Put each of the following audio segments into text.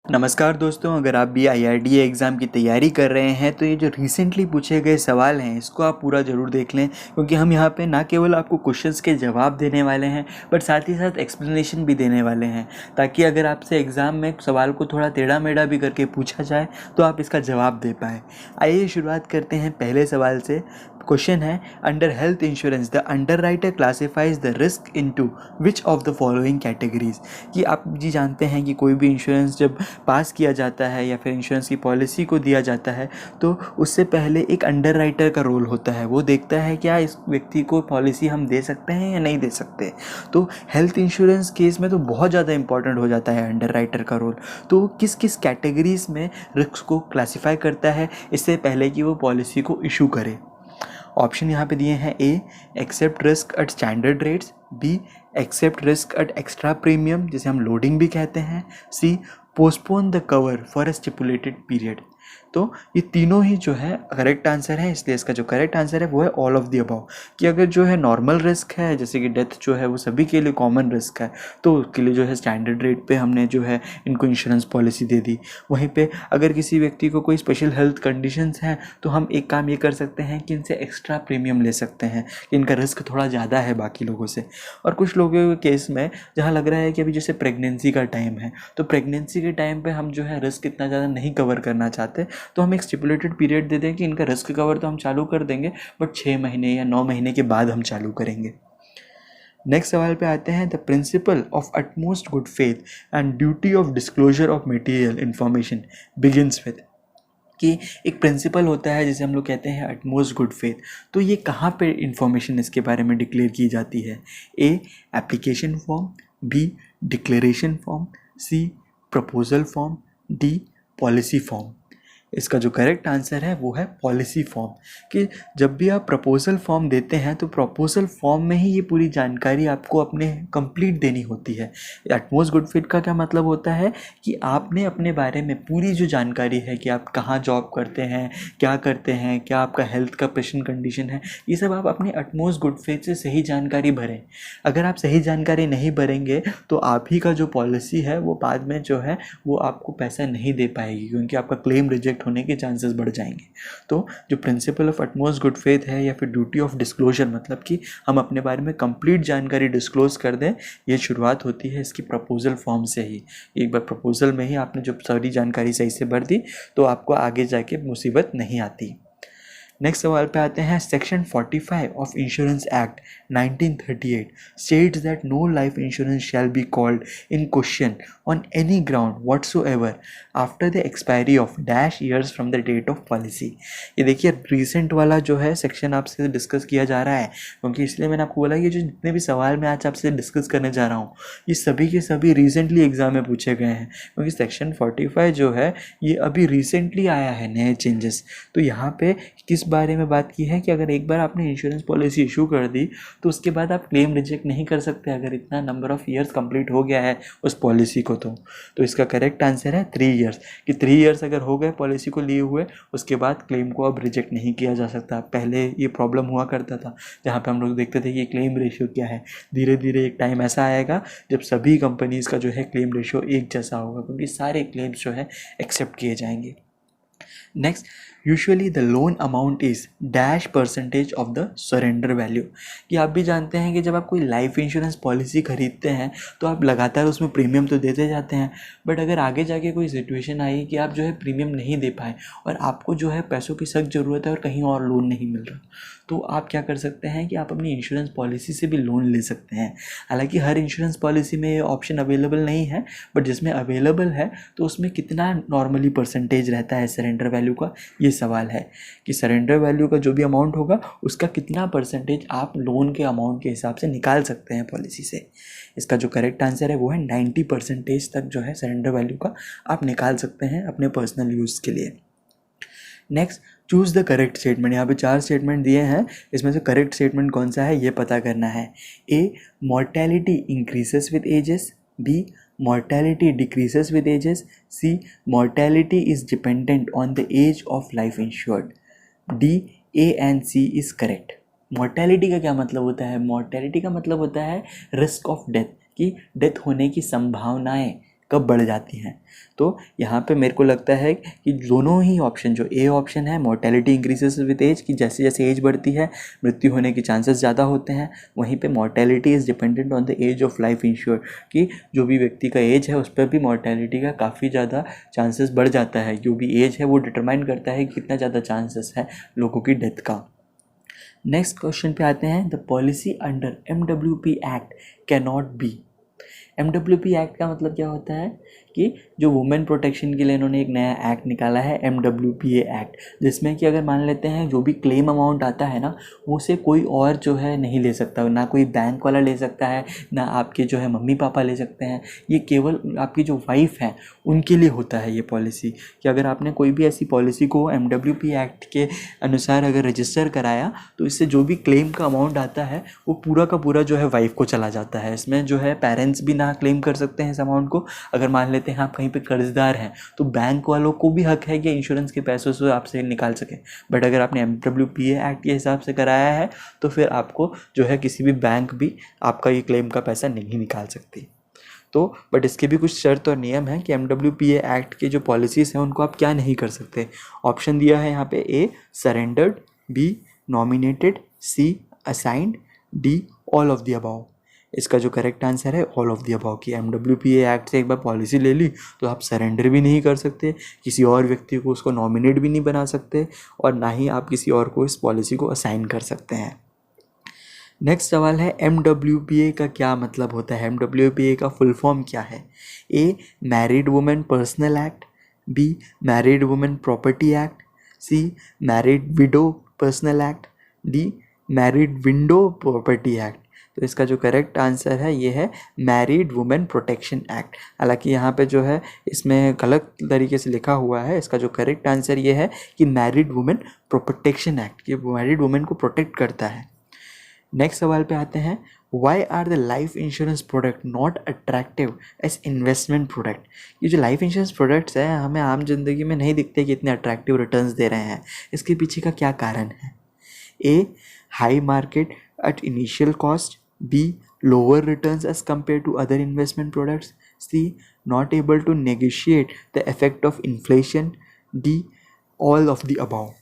नमस्कार दोस्तों, अगर आप भी IRDA एग्ज़ाम की तैयारी कर रहे हैं तो ये जो रिसेंटली पूछे गए सवाल हैं इसको आप पूरा ज़रूर देख लें, क्योंकि हम यहाँ पे ना केवल आपको क्वेश्चंस के जवाब देने वाले हैं बट साथ ही साथ एक्सप्लेनेशन भी देने वाले हैं, ताकि अगर आपसे एग्ज़ाम में सवाल को थोड़ा टेढ़ा मेढ़ा भी करके पूछा जाए तो आप इसका जवाब दे पाएँ। आइए शुरुआत करते हैं पहले सवाल से। क्वेश्चन है, under health insurance the underwriter classifies the risk into which of the following categories. कि आप जी जानते हैं कि कोई भी इंश्योरेंस जब पास किया जाता है या फिर इंश्योरेंस की पॉलिसी को दिया जाता है तो उससे पहले एक अंडरराइटर का रोल होता है। वो देखता है क्या इस व्यक्ति को पॉलिसी हम दे सकते हैं या नहीं दे सकते। तो हेल्थ इंश्योरेंस केस में तो बहुत ज़्यादा इंपॉर्टेंट हो जाता है अंडरराइटर का रोल। तो किस किस कैटेगरीज में रिस्क को क्लासीफाई करता है इससे पहले कि वो पॉलिसी को इशू करे। ऑप्शन यहाँ पे दिए हैं, A accept risk at standard rates, B accept risk at extra premium जिसे हम लोडिंग भी कहते हैं, C postpone the cover for a stipulated period. तो ये तीनों ही जो है करेक्ट आंसर है, इसलिए इसका जो करेक्ट आंसर है वो है ऑल ऑफ द अबव। कि अगर जो है नॉर्मल रिस्क है जैसे कि डेथ जो है वो सभी के लिए कॉमन रिस्क है, तो उसके लिए जो है स्टैंडर्ड रेट पे हमने जो है इनको इंश्योरेंस पॉलिसी दे दी। वहीं पे अगर किसी व्यक्ति को कोई स्पेशल हेल्थ कंडीशंस हैं तो हम एक काम ये कर सकते हैं कि इनसे एक्स्ट्रा प्रीमियम ले सकते हैं कि इनका रिस्क थोड़ा ज़्यादा है बाकी लोगों से। और कुछ लोगों के केस में जहाँ लग रहा है कि अभी जैसे प्रेगनेंसी का टाइम है तो प्रेगनेंसी के टाइम पे हम जो है रिस्क इतना ज़्यादा नहीं कवर करना चाहते, तो हम एक स्टिपुलेटेड पीरियड दे दें कि इनका रिस्क कवर तो हम चालू कर देंगे बट 6 महीने या 9 महीने के बाद हम चालू करेंगे। नेक्स्ट सवाल पे आते हैं, the principle of utmost good faith and duty of disclosure of material information begins with. कि एक प्रिंसिपल होता है जिसे हम लोग कहते हैं अटमोस्ट गुड फेथ। तो ये कहाँ पे इंफॉर्मेशन इसके बारे में डिक्लेयर की जाती है। A application form, B declaration form, C proposal form, D policy form. इसका जो करेक्ट आंसर है वो है पॉलिसी फॉर्म। कि जब भी आप प्रपोजल फॉर्म देते हैं तो प्रपोजल फॉर्म में ही ये पूरी जानकारी आपको अपने कंप्लीट देनी होती है। एटमोस्ट गुड फिट का क्या मतलब होता है कि आपने अपने बारे में पूरी जो जानकारी है कि आप कहाँ जॉब करते हैं, क्या करते हैं, क्या आपका हेल्थ का पेशेंट कंडीशन है, ये सब आप अपने अटमोस्ट गुड फेथ से सही जानकारी भरें। अगर आप सही जानकारी नहीं भरेंगे तो आप ही का जो पॉलिसी है वो बाद में जो है वो आपको पैसा नहीं दे पाएगी, क्योंकि आपका क्लेम रिजेक्ट होने के चांसेस बढ़ जाएंगे। तो जो principle of utmost good faith है या फिर ड्यूटी ऑफ डिस्क्लोजर, मतलब कि हम अपने बारे में कंप्लीट जानकारी डिस्क्लोज कर दें, ये शुरुआत होती है इसकी प्रपोजल फॉर्म से ही। एक बार प्रपोजल में ही आपने जब सारी जानकारी सही से भर दी तो आपको आगे जाके मुसीबत नहीं आती। नेक्स्ट सवाल पे आते हैं, section 45 of insurance act 1938 states that no life insurance shall be called in question on any ground whatsoever after the expiry of dash years from the date of policy. ये देखिए रिसेंट वाला जो है section आपसे discuss किया जा रहा है, क्योंकि इसलिए मैंने आपको बोला कि जो जितने भी सवाल मैं आज आपसे डिस्कस करने जा रहा हूँ ये सभी के सभी रिसेंटली एग्जाम में पूछे गए हैं, क्योंकि सेक्शन 45 जो है ये अभी रिसेंटली आया है नए चेंजेस। तो यहाँ पे किस बारे में बात की है कि अगर एक बार आपने इंश्योरेंस पॉलिसी इशू कर दी तो उसके बाद आप क्लेम रिजेक्ट नहीं कर सकते अगर इतना नंबर ऑफ ईयर्स कंप्लीट हो गया है उस पॉलिसी को। तो इसका करेक्ट आंसर है 3 ईयर्स। कि 3 ईयर्स अगर हो गए पॉलिसी को लिए हुए उसके बाद क्लेम को अब रिजेक्ट नहीं किया जा सकता। पहले ये प्रॉब्लम हुआ करता था जहाँ पे हम लोग देखते थे कि क्लेम रेशियो क्या है। धीरे धीरे एक टाइम ऐसा आएगा जब सभी कंपनीज़ का जो है क्लेम रेशियो एक जैसा होगा, क्योंकि सारे क्लेम्स जो है एक्सेप्ट किए जाएंगे। Next, usually the loan amount is dash percentage of the surrender value. कि आप भी जानते हैं कि जब आप कोई लाइफ इंश्योरेंस पॉलिसी खरीदते हैं तो आप लगातार उसमें प्रीमियम तो देते जाते हैं, बट अगर आगे जाके कोई सिचुएशन आई कि आप जो है प्रीमियम नहीं दे पाए और आपको जो है पैसों की सख्त ज़रूरत है और कहीं और लोन नहीं मिल रहा, तो आप क्या कर सकते हैं कि आप अपनी इंश्योरेंस पॉलिसी से भी लोन ले सकते हैं। हालांकि हर इंश्योरेंस पॉलिसी में ये ऑप्शन अवेलेबल नहीं है, बट जिसमें अवेलेबल है तो उसमें कितना नॉर्मली परसेंटेज रहता है सरेंडर वैल्यू का, ये सवाल है कि सरेंडर वैल्यू का जो भी अमाउंट होगा उसका कितना परसेंटेज आप लोन के अमाउंट के हिसाब से निकाल सकते हैं पॉलिसी से। इसका जो करेक्ट आंसर है वो है 90% तक जो है सरेंडर वैल्यू का आप निकाल सकते हैं अपने पर्सनल यूज़ के लिए। Next, choose the correct statement. यहाँ पे 4 स्टेटमेंट दिए हैं, इसमें से करेक्ट स्टेटमेंट कौन सा है ये पता करना है। A mortality increases with ages, B mortality decreases with ages, C mortality is dependent on the age of life insured, D A and C is correct। mortality का क्या मतलब होता है? mortality का मतलब होता है रिस्क ऑफ डेथ, कि डेथ होने की संभावनाएं कब बढ़ जाती हैं। तो यहाँ पे मेरे को लगता है कि दोनों ही ऑप्शन, जो ए ऑप्शन है मोर्टेलिटी इंक्रीजेस विद एज, कि जैसे जैसे एज बढ़ती है मृत्यु होने के चांसेस ज़्यादा होते हैं, वहीं पे mortality is dependent on the age of life insure, कि जो भी व्यक्ति का एज है उस पर भी मोर्टेलिटी का काफ़ी ज़्यादा चांसेस बढ़ जाता है। जो भी एज है वो डिटरमाइन करता है कि कितना ज़्यादा चांसेस है लोगों की डेथ का। नेक्स्ट क्वेश्चन पे आते हैं, the policy under MWP act can not be. MWP act का मतलब क्या होता है कि जो वुमेन प्रोटेक्शन के लिए इन्होंने एक नया एक्ट निकाला है MWPA एक्ट, जिसमें कि अगर मान लेते हैं जो भी क्लेम अमाउंट आता है ना, वो से कोई और जो है नहीं ले सकता, ना कोई बैंक वाला ले सकता है, ना आपके जो है मम्मी पापा ले सकते हैं। ये केवल आपकी जो वाइफ है उनके लिए होता है ये पॉलिसी, कि अगर आपने कोई भी ऐसी पॉलिसी को MWP एक्ट के अनुसार अगर रजिस्टर कराया तो इससे जो भी क्लेम का अमाउंट आता है वो पूरा का पूरा जो है वाइफ को चला जाता है। इसमें जो है पेरेंट्स भी ना क्लेम कर सकते हैं इस अमाउंट को। अगर मान लेते हैं आप कहीं पे कर्जदार हैं तो बैंक वालों को भी हक है कि इंश्योरेंस के पैसों से आपसे निकाल सकें, बट अगर आपने MWPA एक्ट के हिसाब से कराया है तो फिर आपको जो है किसी भी बैंक भी आपका ये क्लेम का पैसा नहीं निकाल सकती। तो बट इसके भी कुछ शर्त और नियम हैं कि MWPA एक्ट की जो पॉलिसीज़ हैं उनको आप क्या नहीं कर सकते। ऑप्शन दिया है यहाँ पे, A surrendered, B nominated, C assigned, D all of the above. इसका जो करेक्ट आंसर है ऑल ऑफ द अबाव, की MWPA एक्ट से एक बार पॉलिसी ले ली तो आप सरेंडर भी नहीं कर सकते, किसी और व्यक्ति को उसको नॉमिनेट भी नहीं बना सकते, और ना ही आप किसी और को इस पॉलिसी को असाइन कर सकते हैं। नेक्स्ट सवाल है, MWPA का क्या मतलब होता है, MWPA का फुल फॉर्म क्या है। A married women personal act, B married women property act, C married widow personal act, D married window property act. तो इसका जो करेक्ट आंसर है ये है मैरिड वुमेन प्रोटेक्शन एक्ट। हालांकि यहाँ पे जो है इसमें गलत तरीके से लिखा हुआ है, इसका जो करेक्ट आंसर ये है कि मैरिड वुमेन प्रोटेक्शन एक्ट, कि मैरिड वुमेन को प्रोटेक्ट करता है। नेक्स्ट सवाल पे आते हैं, why are the life insurance product not attractive as investment product. ये जो लाइफ इंश्योरेंस प्रोडक्ट्स हैं हमें आम जिंदगी में नहीं दिखते कि इतने अट्रैक्टिव रिटर्न्स दे रहे हैं, इसके पीछे का क्या कारण है। A high market at initial cost, B lower returns as compare to other investment products, C not able to negotiate the effect of inflation, D all of the above.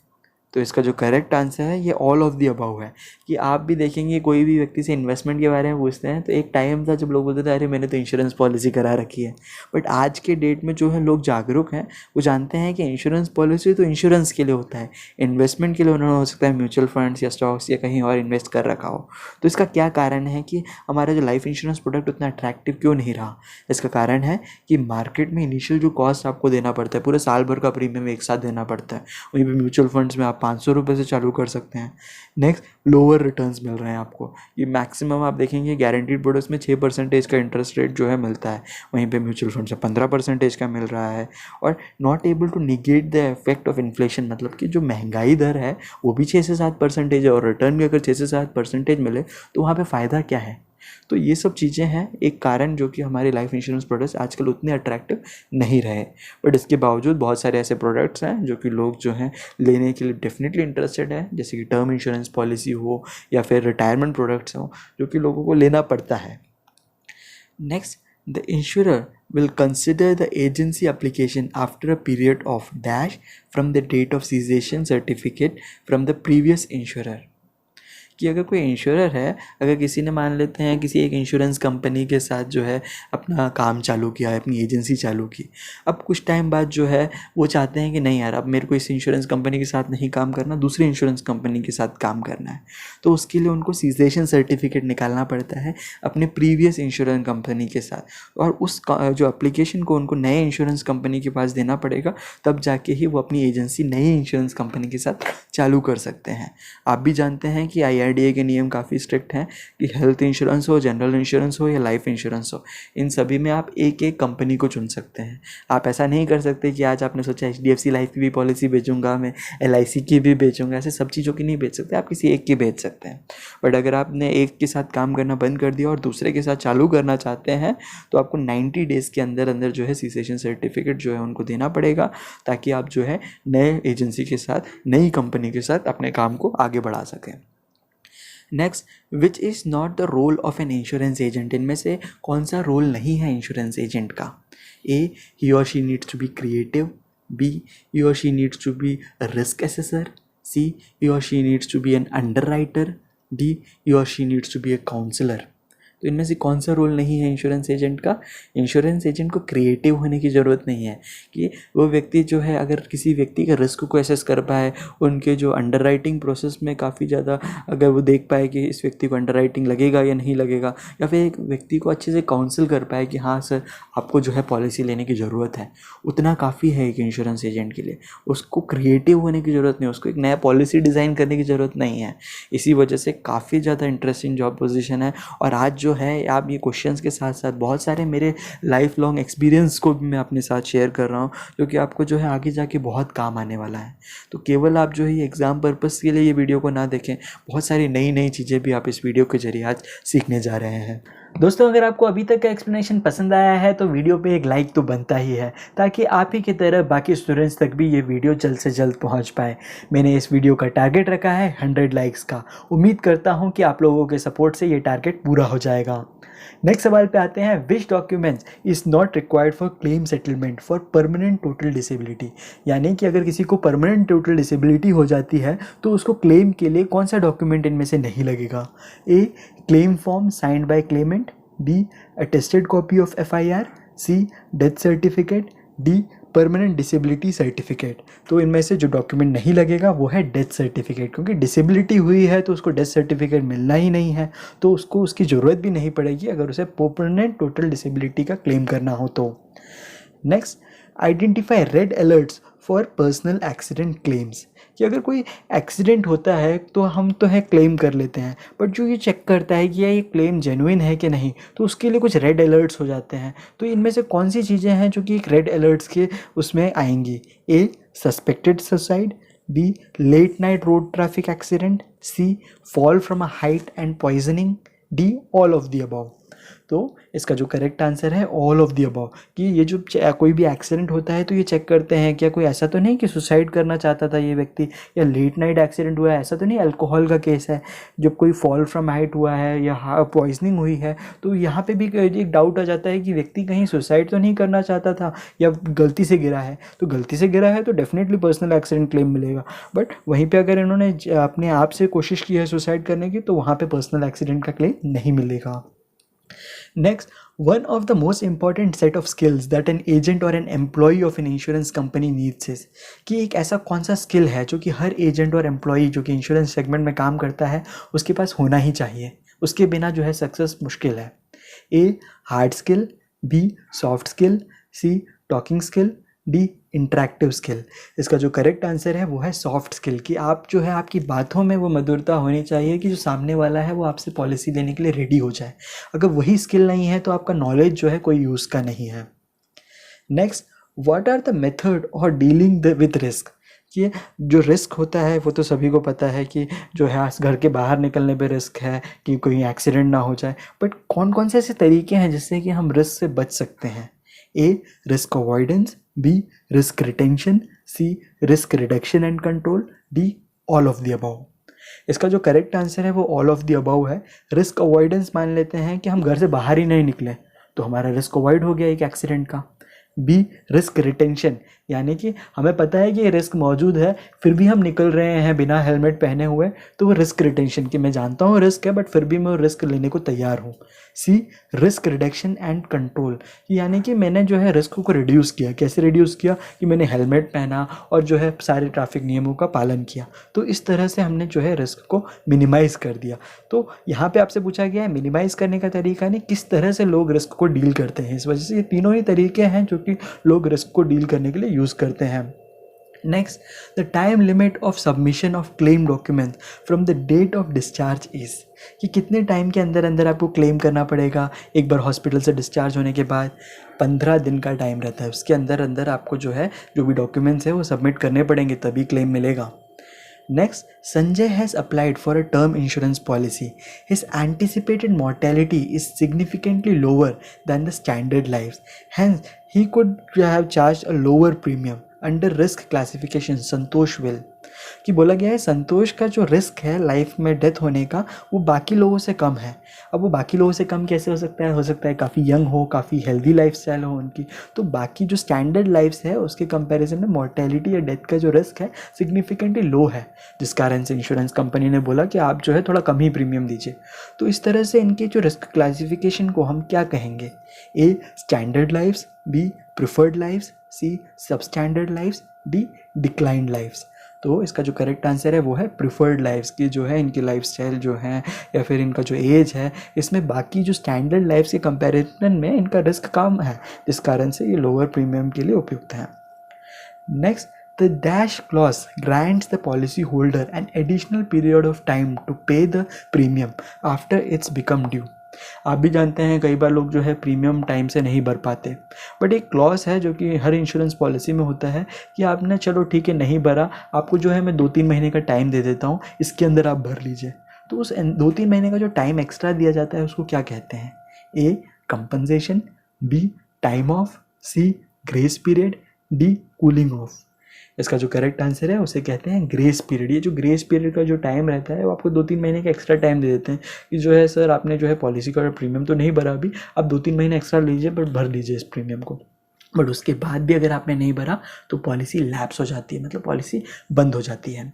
तो इसका जो करेक्ट आंसर है ये all of the above है, कि आप भी देखेंगे कोई भी व्यक्ति से इन्वेस्टमेंट के बारे में पूछते हैं तो एक टाइम था जब लोग बोलते थे अरे मैंने तो इंश्योरेंस पॉलिसी करा रखी है, बट आज के डेट में जो है लोग जागरूक हैं, वो जानते हैं कि इंश्योरेंस पॉलिसी तो इंश्योरेंस के लिए होता है, इन्वेस्टमेंट के लिए उन्होंने हो सकता है म्यूचुअल फंड्स या स्टॉक्स या कहीं और इन्वेस्ट कर रखा हो। तो इसका क्या कारण है कि हमारा जो लाइफ इंश्योरेंस प्रोडक्ट उतना अट्रैक्टिव क्यों नहीं रहा। इसका कारण है कि मार्केट में इनिशियल जो कॉस्ट आपको देना पड़ता है, पूरे साल भर का प्रीमियम एक साथ देना पड़ता है, वहीं पर म्यूचुअल फंड्स में आप 500 रुपये से चालू कर सकते हैं। नेक्स्ट लोअर रिटर्न्स मिल रहे हैं आपको, ये मैक्सिमम आप देखेंगे गारंटीड प्रोडक्ट्स में 6% का इंटरेस्ट रेट जो है मिलता है, वहीं पे म्यूचुअल फंड से 15% का मिल रहा है। और not able to negate the effect of inflation, मतलब कि जो महंगाई दर है वो भी 6 से 7% है, और रिटर्न भी अगर 6 से 7% मिले तो वहाँ पर फ़ायदा क्या है। तो ये सब चीज़ें हैं एक कारण जो कि हमारे लाइफ इंश्योरेंस प्रोडक्ट्स आजकल उतने अट्रैक्टिव नहीं रहे, बट इसके बावजूद बहुत सारे ऐसे प्रोडक्ट्स हैं जो कि लोग जो हैं लेने के लिए डेफिनेटली इंटरेस्टेड है, जैसे कि टर्म इंश्योरेंस पॉलिसी हो या फिर रिटायरमेंट प्रोडक्ट्स हो, जो कि लोगों को लेना पड़ता है। Next, the insurer will consider the agency application after a period of dash from the date of cessation certificate from the previous insurer। कि अगर कोई इंश्योरर है, अगर किसी ने मान लेते हैं किसी एक इंश्योरेंस कंपनी के साथ जो है अपना काम चालू किया है, अपनी एजेंसी चालू की, अब कुछ टाइम बाद जो है वो चाहते हैं कि नहीं यार अब मेरे को इस इंश्योरेंस कंपनी के साथ नहीं काम करना, दूसरी इंश्योरेंस कंपनी के साथ काम करना है, तो उसके लिए उनको सीजेशन सर्टिफिकेट निकालना पड़ता है अपने प्रीवियस इंश्योरेंस कंपनी के साथ, और उस जो एप्लीकेशन को उनको नए इंश्योरेंस कंपनी के पास देना पड़ेगा, तब जाके ही वो अपनी एजेंसी नई इंश्योरेंस कंपनी के साथ चालू कर सकते हैं। आप भी जानते हैं कि IRDA के नियम काफ़ी स्ट्रिक्ट हैं कि हेल्थ इंश्योरेंस हो, जनरल इंश्योरेंस हो या लाइफ इंश्योरेंस हो, इन सभी में आप एक एक कंपनी को चुन सकते हैं। आप ऐसा नहीं कर सकते कि आज आपने सोचा HDFC लाइफ की भी पॉलिसी बेचूंगा, मैं LIC की भी बेचूंगा, ऐसे सब चीज़ों की नहीं बेच सकते, आप किसी एक की बेच सकते हैं। बट अगर आपने एक के साथ काम करना बंद कर दिया और दूसरे के साथ चालू करना चाहते हैं तो आपको 90 डेज़ के अंदर अंदर जो है सीसेशन सर्टिफिकेट जो है उनको देना पड़ेगा, ताकि आप जो है नए एजेंसी के साथ, नई कंपनी के साथ अपने काम को आगे बढ़ा सकें। Next, which is not the role of an insurance agent, इनमें से कौन सा रोल नहीं है इंश्योरेंस एजेंट का? A, he or she needs to be creative, B, he or she needs to be risk assessor, C, he or she needs to be an underwriter, D, he or she needs to be a counsellor. तो इनमें से कौन सा role नहीं है insurance agent का? Insurance agent को creative होने की ज़रूरत नहीं है कि वो व्यक्ति जो है अगर किसी व्यक्ति के रिस्क को एसेस कर पाए, उनके जो अंडरराइटिंग प्रोसेस में काफ़ी ज़्यादा अगर वो देख पाए कि इस व्यक्ति को अंडरराइटिंग लगेगा या नहीं लगेगा, या फिर एक व्यक्ति को अच्छे से काउंसिल कर पाए कि हाँ सर आपको जो है पॉलिसी लेने की ज़रूरत है, उतना काफ़ी है एक इंश्योरेंस एजेंट के लिए। उसको क्रिएटिव होने की ज़रूरत नहीं, उसको एक नया पॉलिसी डिज़ाइन करने की ज़रूरत नहीं है। इसी वजह से काफ़ी ज़्यादा इंटरेस्टिंग जॉब पोजीशन है। और आज जो है आप ये क्वेश्चंस के साथ साथ बहुत सारे मेरे लाइफ लॉन्ग एक्सपीरियंस को भी मैं अपने साथ शेयर कर रहा हूँ, जो कि आपको जो है आगे जाके बहुत काम आने वाला है। तो केवल आप जो है ये एग्ज़ाम पर्पस के लिए ये वीडियो को ना देखें, बहुत सारी नई नई चीज़ें भी आप इस वीडियो के जरिए आज सीखने जा रहे हैं। दोस्तों, अगर आपको अभी तक का एक्सप्लेनेशन पसंद आया है तो वीडियो पे एक लाइक तो बनता ही है, ताकि आप ही की तरह बाकी स्टूडेंट्स तक भी ये वीडियो जल्द से जल्द पहुंच पाए। मैंने इस वीडियो का टारगेट रखा है 100 लाइक्स का। उम्मीद करता हूं कि आप लोगों के सपोर्ट से ये टारगेट पूरा हो जाएगा। नेक्स्ट सवाल पे आते हैं, which documents is not required for claim settlement for permanent total disability. यानी कि अगर किसी को परमानेंट टोटल डिसेबिलिटी हो जाती है तो उसको क्लेम के लिए कौन सा डॉक्यूमेंट इनमें से नहीं लगेगा? A, claim form signed by claimant, B, attested copy of FIR, C, death certificate, D, permanent disability certificate. तो इनमें से जो डॉक्यूमेंट नहीं लगेगा वो है डेथ सर्टिफिकेट, क्योंकि डिसेबिलिटी हुई है तो उसको डेथ सर्टिफिकेट मिलना ही नहीं है, तो उसको उसकी ज़रूरत भी नहीं पड़ेगी अगर उसे परमानेंट टोटल डिसेबिलिटी का क्लेम करना हो तो। Next, identify red alerts for personal accident claims, कि अगर कोई एक्सीडेंट होता है तो हम तो है क्लेम कर लेते हैं, बट जो ये चेक करता है कि ये क्लेम जेन्युइन है कि नहीं, तो उसके लिए कुछ रेड अलर्ट्स हो जाते हैं। तो इनमें से कौन सी चीज़ें हैं जो कि एक रेड अलर्ट्स के उसमें आएंगी? A, suspected suicide, B, late night road traffic accident, C, fall from a height and poisoning, D, all of the above. तो इसका जो करेक्ट आंसर है ऑल ऑफ द अबव, कि ये जो कोई भी एक्सीडेंट होता है तो ये चेक करते हैं क्या कोई ऐसा तो नहीं कि सुसाइड करना चाहता था ये व्यक्ति, या लेट नाइट एक्सीडेंट हुआ है, ऐसा तो नहीं अल्कोहल का केस है, जब कोई फॉल फ्रॉम हाइट हुआ है या पॉइजनिंग हुई है, तो यहाँ पे भी एक डाउट आ जाता है कि व्यक्ति कहीं सुसाइड तो नहीं करना चाहता था या गलती से गिरा है। तो गलती से गिरा है तो डेफिनेटली पर्सनल एक्सीडेंट क्लेम मिलेगा, बट वहीं पर अगर इन्होंने अपने आप से कोशिश की है सुसाइड करने की तो वहाँ पर पर्सनल एक्सीडेंट का क्लेम नहीं मिलेगा। Next, one of the most important set of skills that an agent or an employee of an insurance company needs is कि एक ऐसा कौन सा स्किल है जो कि हर एजेंट और एम्प्लॉई जो कि इंश्योरेंस सेगमेंट में काम करता है उसके पास होना ही चाहिए, उसके बिना जो है सक्सेस मुश्किल है। A, hard skill, B, soft skill, C, talking skill, D, interactive skill. इसका जो करेक्ट आंसर है वो है सॉफ्ट स्किल, कि आप जो है आपकी बातों में वो मधुरता होनी चाहिए कि जो सामने वाला है वो आपसे पॉलिसी लेने के लिए रेडी हो जाए। अगर वही स्किल नहीं है तो आपका नॉलेज जो है कोई यूज़ का नहीं है। Next, what are the method और डीलिंग विद रिस्क, कि जो रिस्क होता है वो तो सभी को पता है कि जो है घर के बाहर निकलने पे रिस्क है कि कोई एक्सीडेंट ना हो जाए, बट कौन कौन से ऐसे तरीके हैं जिससे कि हम रिस्क से बच सकते हैं? A, risk avoidance, B, risk retention, C, risk reduction and control, D, all of the above. इसका जो करेक्ट आंसर है वो ऑल ऑफ द अबव है। रिस्क अवॉइडेंस मान लेते हैं कि हम घर से बाहर ही नहीं निकले तो हमारा रिस्क अवॉइड हो गया एक एक्सीडेंट का। बी, रिस्क रिटेंशन, यानी कि हमें पता है कि ये रिस्क मौजूद है फिर भी हम निकल रहे हैं बिना हेलमेट पहने हुए, तो वो रिस्क रिटेंशन, कि मैं जानता हूँ रिस्क है बट फिर भी मैं रिस्क लेने को तैयार हूँ। सी, रिस्क रिडक्शन एंड कंट्रोल, यानी कि मैंने जो है रिस्क को रिड्यूस किया। कैसे रिड्यूस किया? कि मैंने हेलमेट पहना और जो है सारे ट्रैफिक नियमों का पालन किया, तो इस तरह से हमने जो है रिस्क को मिनिमाइज़ कर दिया। तो यहाँ पे आपसे पूछा गया है मिनिमाइज़ करने का तरीका नहीं, किस तरह से लोग रिस्क को डील करते हैं। इस वजह से ये तीनों ही तरीके हैं जो कि लोग रिस्क को डील करने के लिए यूज़ करते हैं। Next, the time limit of submission of claim document from the date of discharge is, कि कितने टाइम के अंदर अंदर आपको क्लेम करना पड़ेगा। एक बार हॉस्पिटल से डिस्चार्ज होने के बाद 15 दिन का टाइम रहता है, उसके अंदर अंदर आपको जो है जो भी डॉक्यूमेंट्स है वो सबमिट करने पड़ेंगे तभी क्लेम मिलेगा। Next, Sanjay has applied for a term insurance policy. His anticipated mortality is significantly lower than the standard lives. Hence, he could have charged a lower premium. Under risk classification Santosh will, कि बोला गया है संतोष का जो risk है life में death होने का वो बाकी लोगों से कम है। अब वो बाकी लोगों से कम कैसे हो सकता है काफ़ी यंग हो, काफ़ी हेल्दी लाइफस्टाइल हो उनकी, तो बाकी जो स्टैंडर्ड लाइफ्स है उसके कंपैरिजन में मॉर्टेलिटी या डेथ का जो रिस्क है सिग्निफिकेंटली लो है, जिस कारण से इंश्योरेंस कंपनी ने बोला कि आप जो है थोड़ा कम ही प्रीमियम दीजिए। तो इस तरह से इनके जो रिस्क क्लासिफिकेशन को हम क्या कहेंगे, A standard lifes, B preferred lifes, C substandard lifes, D declined lifes. तो इसका जो करेक्ट आंसर है वो है प्रिफर्ड लाइफ्स, की जो है इनकी लाइफस्टाइल जो है या फिर इनका जो एज है इसमें बाकी जो स्टैंडर्ड लाइफ्स के कंपैरिजन में इनका रिस्क कम है, जिस कारण से ये लोअर प्रीमियम के लिए उपयुक्त है। Next, the dash clause grants the policy holder an additional period of time to pay the premium after its become due. आप भी जानते हैं कई बार लोग जो है प्रीमियम टाइम से नहीं भर पाते, बट एक क्लॉज है जो कि हर इंश्योरेंस पॉलिसी में होता है कि आपने चलो ठीक है नहीं भरा, आपको जो है मैं 2-3 महीने का टाइम दे देता हूँ, इसके अंदर आप भर लीजिए। तो उस 2-3 महीने का जो टाइम एक्स्ट्रा दिया जाता है उसको क्या कहते हैं, A compensation, B time off, C grace period, D cooling off. इसका जो करेक्ट आंसर है उसे कहते हैं ग्रेस पीरियड। ये जो ग्रेस पीरियड का जो टाइम रहता है वो आपको 2-3 महीने का एक्स्ट्रा टाइम दे देते हैं कि जो है सर आपने जो है पॉलिसी का प्रीमियम तो नहीं भरा अभी, आप 2-3 महीने एक्स्ट्रा लीजिए बट भर लीजिए इस प्रीमियम को। बट उसके बाद भी अगर आपने नहीं भरा तो पॉलिसी लैप्स हो जाती है, मतलब पॉलिसी बंद हो जाती है।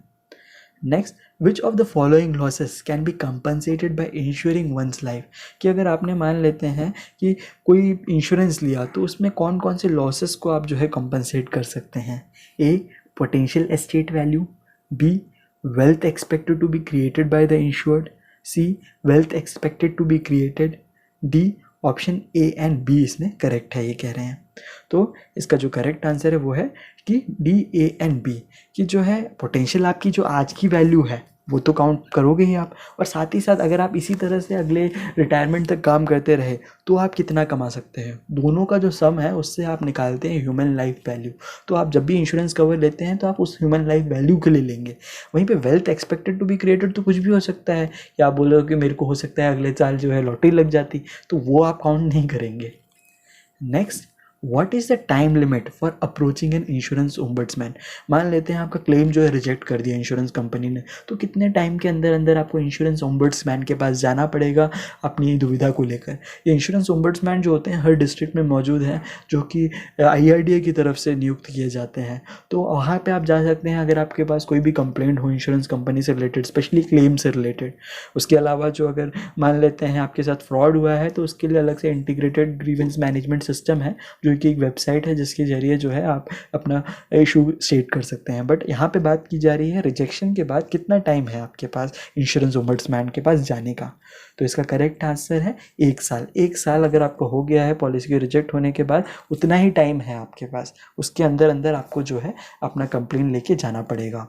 Next, which of the following losses can be compensated by insuring one's life, कि अगर आपने मान लेते हैं कि कोई इंश्योरेंस लिया तो उसमें कौन कौन से लॉसेस को आप जो है कंपनसेट कर सकते हैं। A potential estate value, B wealth expected to be created by the insured, C wealth expected to be created, D option A and B इसमें करेक्ट है ये कह रहे हैं। तो इसका जो करेक्ट आंसर है वो है कि डी ए एंड बी, कि जो है पोटेंशियल आपकी जो आज की वैल्यू है वो तो काउंट करोगे ही आप, और साथ ही साथ अगर आप इसी तरह से अगले रिटायरमेंट तक काम करते रहे तो आप कितना कमा सकते हैं, दोनों का जो सम है उससे आप निकालते हैं ह्यूमन लाइफ वैल्यू। तो आप जब भी इंश्योरेंस कवर लेते हैं तो आप उस ह्यूमन लाइफ वैल्यू के लिए लेंगे। वहीं पे wealth expected to be created तो कुछ भी हो सकता है, या आप बोलोगे कि मेरे को हो सकता है अगले साल जो है लॉटरी लग जाती, तो वो आप काउंट नहीं करेंगे। Next, what is the time limit for approaching an insurance ombudsman. मान लेते हैं आपका क्लेम जो है रिजेक्ट कर दिया इंश्योरेंस कंपनी ने, तो कितने टाइम के अंदर अंदर आपको इंश्योरेंस ओम्बड्समैन के पास जाना पड़ेगा अपनी दुविधा को लेकर। ये इंश्योरेंस ओम्बड्समैन जो होते हैं हर डिस्ट्रिक्ट में मौजूद हैं, जो कि IRDA की तरफ से नियुक्त किए जाते हैं। तो वहाँ पर आप जा सकते हैं अगर आपके पास कोई भी कंप्लेंट हो इंश्योरेंस कंपनी से रिलेटेड, स्पेशली क्लेम से रिलेटेड। उसके अलावा जो अगर मान लेते हैं आपके साथ फ्रॉड हुआ है तो उसके लिए अलग से इंटीग्रेटेड ग्रीवेंस मैनेजमेंट सिस्टम है, जो कि एक वेबसाइट है जिसके जरिए जो है आप अपना इशू स्टेट कर सकते हैं। बट यहाँ पे बात की जा रही है रिजेक्शन के बाद कितना टाइम है आपके पास इंश्योरेंस ओम्बड्समैन के पास जाने का। तो इसका करेक्ट आंसर है 1 साल। 1 साल अगर आपको हो गया है पॉलिसी के रिजेक्ट होने के बाद, उतना ही टाइम है आपके पास, उसके अंदर अंदर आपको जो है अपना कंप्लेन लेके जाना पड़ेगा।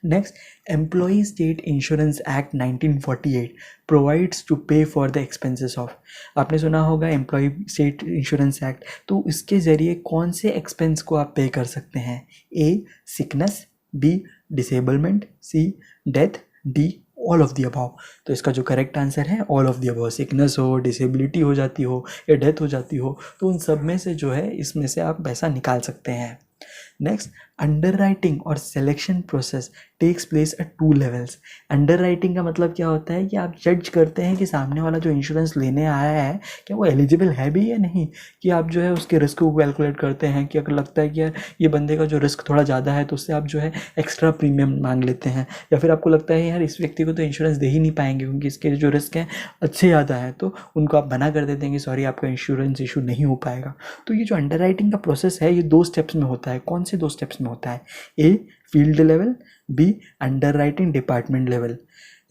Next, employee state insurance act 1948 provides to pay for the expenses of. आपने सुना होगा एम्प्लॉई स्टेट इंश्योरेंस एक्ट, तो इसके ज़रिए कौन से एक्सपेंस को आप पे कर सकते हैं। A sickness, B disablement, C death, D all of the above. तो इसका जो करेक्ट आंसर है all of the above. Sickness हो, डिसेबिलिटी हो जाती हो या डेथ हो जाती हो तो उन सब में से जो है इसमें से आप पैसा निकाल सकते हैं। नेक्स्ट, अंडरराइटिंग और selection process takes place at 2 levels. Underwriting का मतलब क्या होता है कि आप जज करते हैं कि सामने वाला जो इंश्योरेंस लेने आया है क्या वो एलिजिबल है भी या नहीं, कि आप जो है उसके रिस्क को कैलकुलेट करते हैं कि अगर लगता है कि यार ये बंदे का जो रिस्क थोड़ा ज़्यादा है तो उससे आप जो है एक्स्ट्रा प्रीमियम मांग लेते हैं, या फिर आपको लगता है यार इस व्यक्ति को तो इंश्योरेंस दे ही नहीं पाएंगे क्योंकि इसके जो रिस्क हैं अच्छे ज़्यादा है, तो उनको आप मना कर देते हैं कि सॉरी आपका इंश्योरेंस इशू नहीं हो पाएगा। तो ये जो अंडरराइटिंग का प्रोसेस है ये 2 स्टेप्स में होता है। कौन से 2 स्टेप्स में होता है। A field level, B underwriting department level.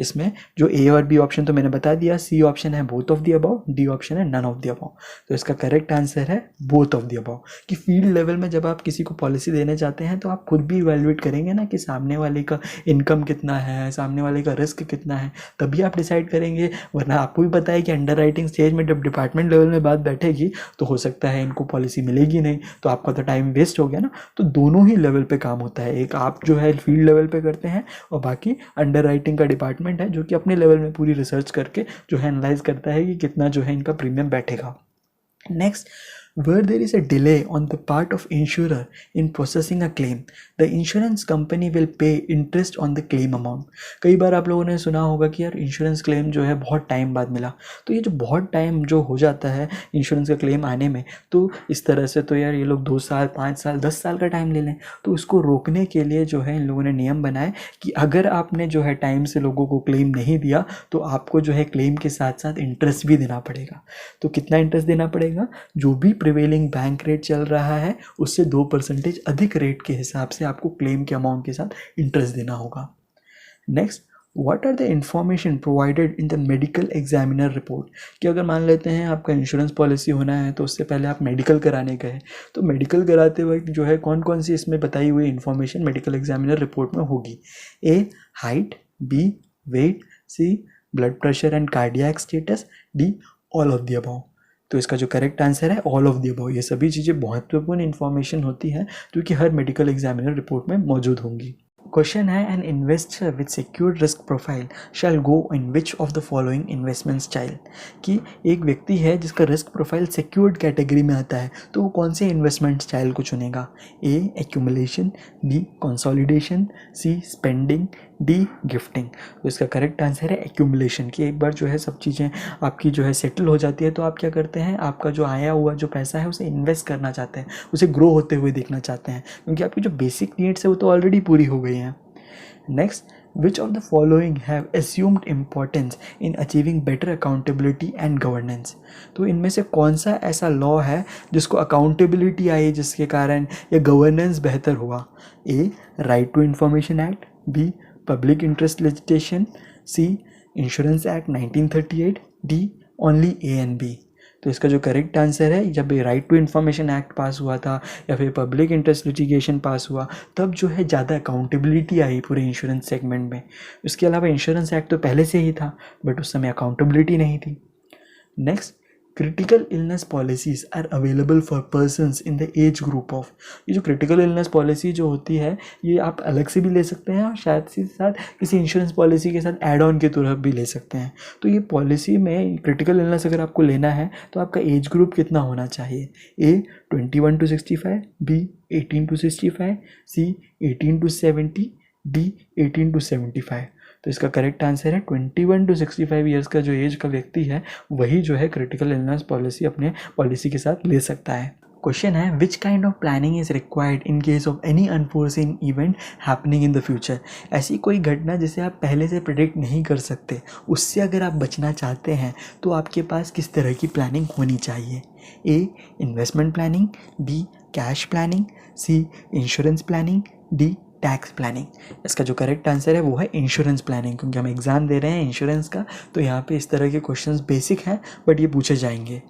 इसमें जो ए और बी ऑप्शन तो मैंने बता दिया, सी ऑप्शन है both of the above, D option है नन ऑफ द अबव। तो इसका करेक्ट आंसर है बोथ ऑफ द अबव, कि फील्ड लेवल में जब आप किसी को पॉलिसी देने जाते हैं तो आप खुद भी इवैल्यूएट करेंगे ना कि सामने वाले का इनकम कितना है, सामने वाले का रिस्क कितना है, तभी आप डिसाइड करेंगे। वरना आपको भी पता है कि अंडर राइटिंग स्टेज में जब डिपार्टमेंट लेवल में बात बैठेगी तो हो सकता है इनको पॉलिसी मिलेगी नहीं, तो आपका तो टाइम वेस्ट हो गया ना। तो दोनों ही लेवल पे काम होता है, एक आप जो है फील्ड लेवल पे करते हैं और बाकी अंडर राइटिंग का डिपार्टमेंट है जो कि अपने लेवल में पूरी रिसर्च करके जो है एनालाइज करता है कि कितना जो है इनका प्रीमियम बैठेगा। Next, Where there is a delay on the part of insurer in processing a claim, the insurance company will pay interest on the claim amount. कई बार आप लोगों ने सुना होगा कि यार इंश्योरेंस क्लेम जो है बहुत टाइम बाद मिला, तो ये जो बहुत टाइम जो हो जाता है इंश्योरेंस का क्लेम आने में, तो इस तरह से तो यार ये लोग 2 साल 5 साल 10 साल का टाइम ले लें। तो इसको रोकने के लिए जो है इन लोगों ने नियम बनाए कि अगर आपने जो है टाइम से लोगों को क्लेम नहीं दिया तो आपको जो है क्लेम के साथ साथ इंटरेस्ट भी देना पड़ेगा। तो कितना इंटरेस्ट देना पड़ेगा? जो भी प्रिवेलिंग बैंक रेट चल रहा है उससे 2% अधिक रेट के हिसाब से आपको क्लेम के अमाउंट के साथ इंटरेस्ट देना होगा। Next, what are the information provided in the medical examiner report? कि अगर मान लेते हैं आपका इंश्योरेंस पॉलिसी होना है तो उससे पहले आप मेडिकल कराने गए, तो मेडिकल कराते वक्त जो है कौन कौन सी इसमें बताई हुई इन्फॉर्मेशन मेडिकल एग्जामिनर रिपोर्ट में होगी? A, height, B, weight, C, blood pressure and cardiac status, D, all of the above. तो इसका जो करेक्ट आंसर है ऑल ऑफ द अबव। ये सभी चीज़ें महत्वपूर्ण इन्फॉर्मेशन होती है जो कि हर मेडिकल एग्जामिनर रिपोर्ट में मौजूद होंगी। क्वेश्चन है, an investor with secured risk profile shall go in which of the following investment style? कि एक व्यक्ति है जिसका रिस्क प्रोफाइल सिक्योर्ड कैटेगरी में आता है तो वो कौन से इन्वेस्टमेंट स्टाइल को चुनेगा? ए, एक्यूमुलेशन, बी, कंसोलिडेशन, सी, स्पेंडिंग, डी, गिफ्टिंग। तो इसका करेक्ट आंसर है एक्यूमुलेशन। कि एक बार जो है सब चीज़ें आपकी जो है सेटल हो जाती है तो आप क्या करते हैं, आपका जो आया हुआ जो पैसा है उसे इन्वेस्ट करना चाहते हैं, उसे ग्रो होते हुए देखना चाहते हैं, क्योंकि आपकी जो बेसिक नीड्स है वो तो ऑलरेडी पूरी हो गई हैं। Next, which of the following have assumed importance in achieving better accountability and governance? तो इनमें से कौन सा ऐसा लॉ है जिसको अकाउंटेबिलिटी आई जिसके कारण या गवर्नेंस बेहतर हुआ? A, right to information act, B, public interest legislation, C, insurance act 1938, D, only A and B. तो इसका जो करेक्ट आंसर है, जब right to information act pass हुआ था या फिर पब्लिक इंटरेस्ट लिटिगेशन पास हुआ तब जो है ज़्यादा अकाउंटेबिलिटी आई पूरे इंश्योरेंस सेगमेंट में। इसके अलावा इंश्योरेंस एक्ट तो पहले से ही था बट उस समय अकाउंटेबिलिटी नहीं थी। Next, critical illness policies are available for persons in the age group of. ये जो क्रिटिकल इलनेस पॉलिसी जो होती है ये आप अलग से भी ले सकते हैं और शायद से साथ किसी इंश्योरेंस पॉलिसी के साथ एड ऑन के तरफ भी ले सकते हैं। तो ये पॉलिसी में क्रिटिकल इलनेस अगर आपको लेना है तो आपका एज ग्रुप कितना होना चाहिए? A, 21 to 65, B, 18 to 65, C, 18 to 70, D, 18 to 75। तो इसका करेक्ट आंसर है 21 to 65 ईयर्स का जो एज का व्यक्ति है वही जो है क्रिटिकल इलनेस पॉलिसी अपने पॉलिसी के साथ ले सकता है। क्वेश्चन है, which kind of planning is required in case of any unforeseen event happening in the future? ऐसी कोई घटना जिसे आप पहले से प्रेडिक्ट नहीं कर सकते, उससे अगर आप बचना चाहते हैं तो आपके पास किस तरह की प्लानिंग होनी चाहिए? A, investment planning, B, cash planning, C, insurance planning, D, tax planning. इसका जो करेक्ट आंसर है वो है इंश्योरेंस प्लानिंग, क्योंकि हम एग्ज़ाम दे रहे हैं इंश्योरेंस का तो यहाँ पे इस तरह के क्वेश्चंस बेसिक हैं बट ये पूछे जाएंगे।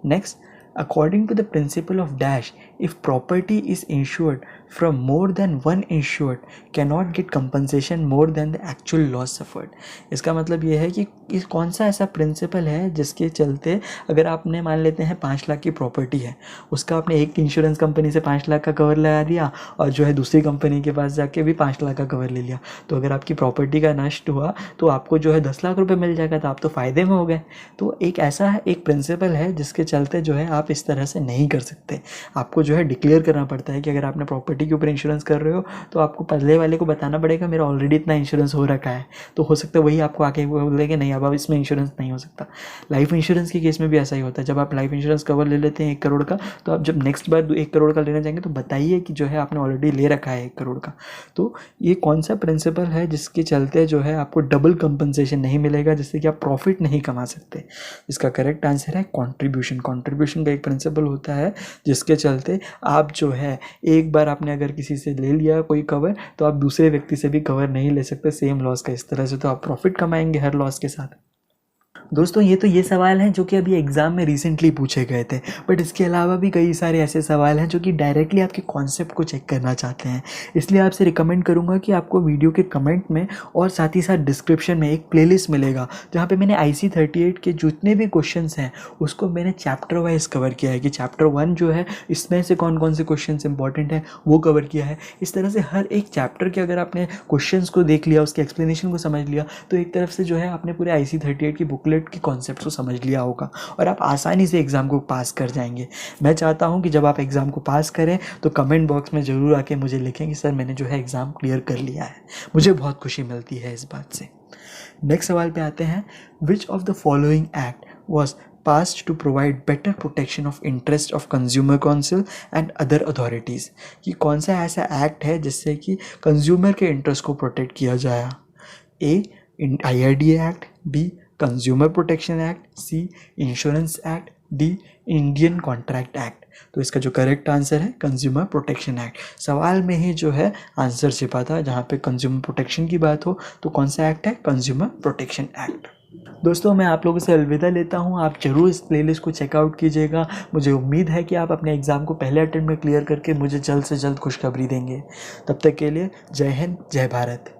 Next, according to the principle of dash, if property is insured from more than one insured can not get compensation more than the actual loss suffered. इसका मतलब ये है कि इस कौन सा ऐसा प्रिंसिपल है जिसके चलते अगर आपने मान लेते हैं 5 लाख की प्रॉपर्टी है, उसका आपने एक इंश्योरेंस कंपनी से 5 लाख का कवर लगा दिया और जो है दूसरी कंपनी के पास जाके भी 5 लाख का कवर ले लिया, तो अगर आपकी प्रॉपर्टी का नष्ट हुआ तो आपको जो है 10 लाख रुपये मिल जाएगा, तो आप तो फ़ायदे में हो गए। तो एक ऐसा एक प्रिंसिपल है जिसके चलते जो है आप इस तरह से नहीं कर सकते। आपको जो है डिक्लेयर करना पड़ता है कि अगर आपने प्रॉपर्टी के ऊपर इंश्योरेंस कर रहे हो तो आपको पहले वाले को बताना पड़ेगा मेरा ऑलरेडी इतना इंश्योरेंस हो रखा है, तो हो सकता है वही आपको आके बोलेंगे नहीं अब इसमें इंश्योरेंस नहीं हो सकता। लाइफ इंश्योरेंस के केस में भी ऐसा ही होता है, जब आप लाइफ इंश्योरेंस कवर ले लेते हैं 1 करोड़ का तो आप जब नेक्स्ट बार 1 करोड़ का लेने जाएंगे तो बताइए कि जो है आपने ऑलरेडी ले रखा है 1 करोड़ का। तो ये कौन सा प्रिंसिपल है जिसके चलते जो है आपको डबल कंपनसेशन नहीं मिलेगा, जिससे कि आप प्रॉफिट नहीं कमा सकते? इसका करेक्ट आंसर है कॉन्ट्रीब्यूशन। कॉन्ट्रीब्यूशन का एक प्रिंसिपल होता है जिसके चलते आप जो है एक बार आपने अगर किसी से ले लिया कोई कवर तो आप दूसरे व्यक्ति से भी कवर नहीं ले सकते सेम लॉस का। इस तरह से तो आप प्रॉफिट कमाएंगे हर लॉस के साथ। दोस्तों ये सवाल हैं जो कि अभी एग्ज़ाम में रिसेंटली पूछे गए थे, बट इसके अलावा भी कई सारे ऐसे सवाल हैं जो कि डायरेक्टली आपके कॉन्सेप्ट को चेक करना चाहते हैं। इसलिए आपसे रिकमेंड करूंगा कि आपको वीडियो के कमेंट में और साथ ही साथ डिस्क्रिप्शन में एक प्लेलिस्ट मिलेगा जहां पे मैंने IC38 के जितने भी क्वेश्चंस हैं उसको मैंने चैप्टर वाइज कवर किया है कि चैप्टर 1 जो है इसमें से कौन कौन से क्वेश्चन इंपॉर्टेंट हैं वो कवर किया है। इस तरह से हर एक चैप्टर के अगर आपने क्वेश्चन को देख लिया, उसके एक्सप्लेनेशन को समझ लिया, तो एक तरफ से जो है आपने पूरे IC38 की बुकलेट टाइप के कॉन्सेप्ट को समझ लिया होगा और आप आसानी से एग्ज़ाम को पास कर जाएंगे। मैं चाहता हूँ कि जब आप एग्ज़ाम को पास करें तो कमेंट बॉक्स में ज़रूर आके मुझे लिखें कि सर मैंने जो है एग्ज़ाम क्लियर कर लिया है। मुझे बहुत खुशी मिलती है इस बात से। नेक्स्ट सवाल पे आते हैं, विच of the following act was passed to provide better protection of interest of consumer council and other authorities। कि कौन सा ऐसा एक्ट है जिससे कि कंज्यूमर के इंटरेस्ट को प्रोटेक्ट किया जाए? A IRDA act, B consumer protection act, C insurance act, D Indian contract act. तो इसका जो करेक्ट आंसर है कंज्यूमर प्रोटेक्शन एक्ट। सवाल में ही जो है आंसर छिपा था, जहाँ पे कंज्यूमर प्रोटेक्शन की बात हो तो कौन सा एक्ट है? Consumer protection act. दोस्तों मैं आप लोगों से अलविदा लेता हूं। आप ज़रूर इस प्लेलिस्ट को चेकआउट कीजिएगा। मुझे उम्मीद है कि आप अपने एग्ज़ाम को पहले अटेम्प्ट में क्लियर करके मुझे जल्द से जल्द खुशखबरी देंगे। तब तक के लिए जय हिंद, जय भारत।